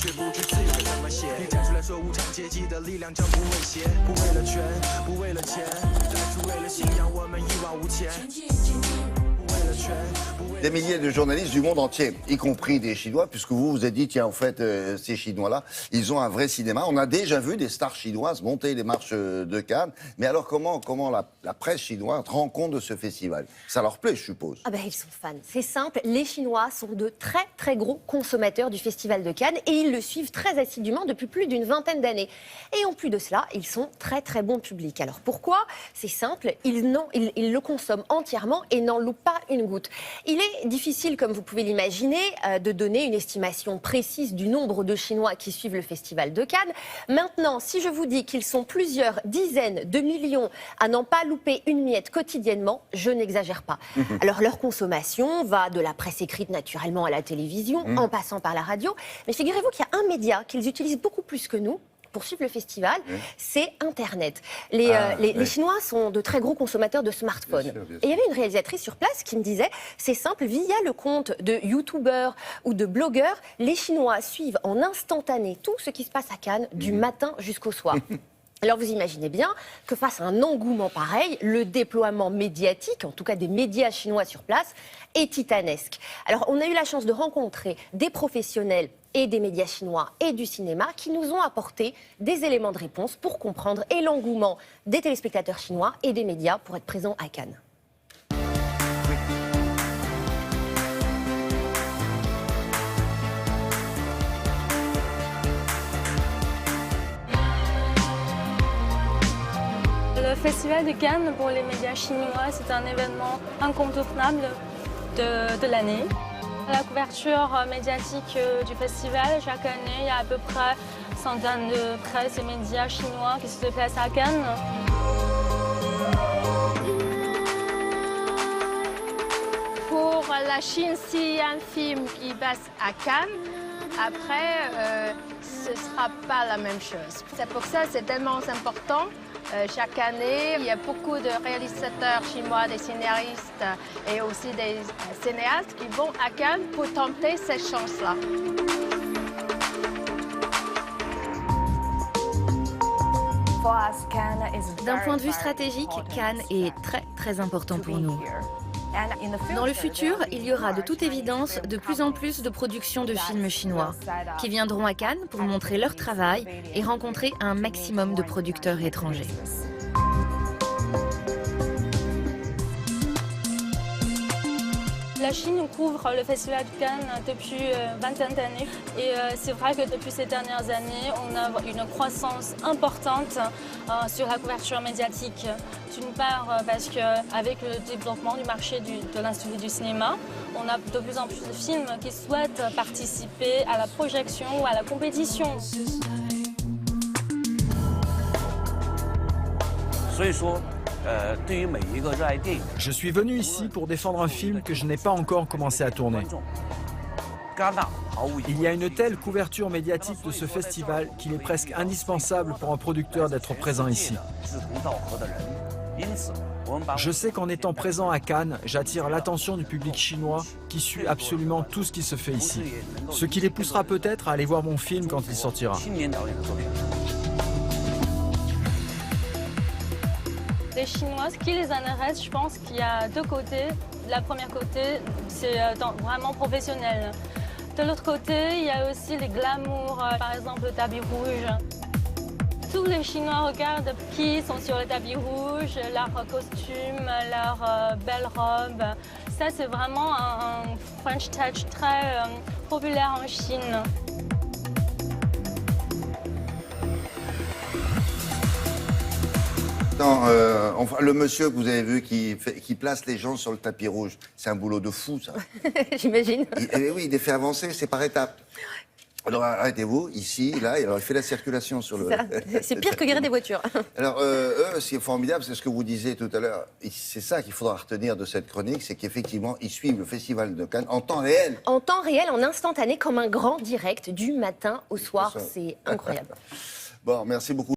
却不知字该怎么写。你站出来说无产阶级的力量将不威胁，不为了权，不为了钱，再次为了信仰，我们一往无前。不为了权。Des milliers de journalistes du monde entier, y compris des Chinois, puisque vous vous êtes dit, tiens, en fait, ces Chinois-là, ils ont un vrai cinéma. On a déjà vu des stars chinoises monter les marches de Cannes. Mais alors, comment la presse chinoise rend compte de ce festival? Ça leur plaît, je suppose. Ah ben, ils sont fans. C'est simple, les Chinois sont de très très gros consommateurs du Festival de Cannes et ils le suivent très assidûment depuis plus d'une vingtaine d'années. Et en plus de cela, ils sont très très bons publics. Alors pourquoi? C'est simple, ils le consomment entièrement et n'en loupent pas une goutte. Il est difficile, comme vous pouvez l'imaginer, de donner une estimation précise du nombre de Chinois qui suivent le Festival de Cannes. Maintenant, si je vous dis qu'ils sont plusieurs dizaines de millions à n'en pas louper une miette quotidiennement, je n'exagère pas. Alors leur consommation va de la presse écrite naturellement à la télévision, en passant par la radio. Mais figurez-vous qu'il y a un média qu'ils utilisent beaucoup plus que nous pour suivre le festival, c'est Internet. Les Chinois sont de très gros consommateurs de smartphones. Bien sûr, bien sûr. Et il y avait une réalisatrice sur place qui me disait, c'est simple, via le compte de youtubeurs ou de blogueurs, les Chinois suivent en instantané tout ce qui se passe à Cannes, du matin jusqu'au soir. Alors vous imaginez bien que face à un engouement pareil, le déploiement médiatique, en tout cas des médias chinois sur place, est titanesque. Alors on a eu la chance de rencontrer des professionnels et des médias chinois et du cinéma qui nous ont apporté des éléments de réponse pour comprendre et l'engouement des téléspectateurs chinois et des médias pour être présents à Cannes. Le Festival de Cannes pour les médias chinois, c'est un événement incontournable de l'année. La couverture médiatique du festival, chaque année, il y a à peu près une centaine de presse et médias chinois qui se déplacent à Cannes. Pour la Chine, s'il y a un film qui passe à Cannes, après, ce ne sera pas la même chose. C'est pour ça que c'est tellement important. Chaque année, il y a beaucoup de réalisateurs chinois, des scénaristes et aussi des cinéastes qui vont à Cannes pour tenter cette chance-là. D'un point de vue stratégique, Cannes est très très important pour nous. Dans le futur, il y aura de toute évidence de plus en plus de productions de films chinois qui viendront à Cannes pour montrer leur travail et rencontrer un maximum de producteurs étrangers. La Chine couvre le Festival de Cannes depuis une vingtaine d'années et c'est vrai que depuis ces dernières années, on a une croissance importante sur la couverture médiatique. D'une part parce qu'avec le développement du marché de l'industrie du cinéma, on a de plus en plus de films qui souhaitent participer à la projection ou à la compétition. Je suis venu ici pour défendre un film que je n'ai pas encore commencé à tourner. Il y a une telle couverture médiatique de ce festival qu'il est presque indispensable pour un producteur d'être présent ici. Je sais qu'en étant présent à Cannes, j'attire l'attention du public chinois qui suit absolument tout ce qui se fait ici. Ce qui les poussera peut-être à aller voir mon film quand il sortira. Les Chinois, ce qui les intéresse, je pense qu'il y a deux côtés. La première côté, c'est vraiment professionnel. De l'autre côté, il y a aussi les glamours, par exemple le tapis rouge. Tous les Chinois regardent qui sont sur le tapis rouge, leurs costumes, leurs belles robes. Ça, c'est vraiment un French touch très populaire en Chine. Enfin, le monsieur que vous avez vu qui place les gens sur le tapis rouge, c'est un boulot de fou, ça. J'imagine. Oui, il les fait avancer, c'est par étapes. Alors arrêtez-vous, ici, là, et alors il fait la circulation sur le... C'est pire que garer des voitures. Alors eux, ce qui est formidable, c'est ce que vous disiez tout à l'heure, et c'est ça qu'il faudra retenir de cette chronique, c'est qu'effectivement, ils suivent le Festival de Cannes en temps réel. En temps réel, en instantané, comme un grand direct du matin au soir. C'est incroyable. Bon, merci beaucoup.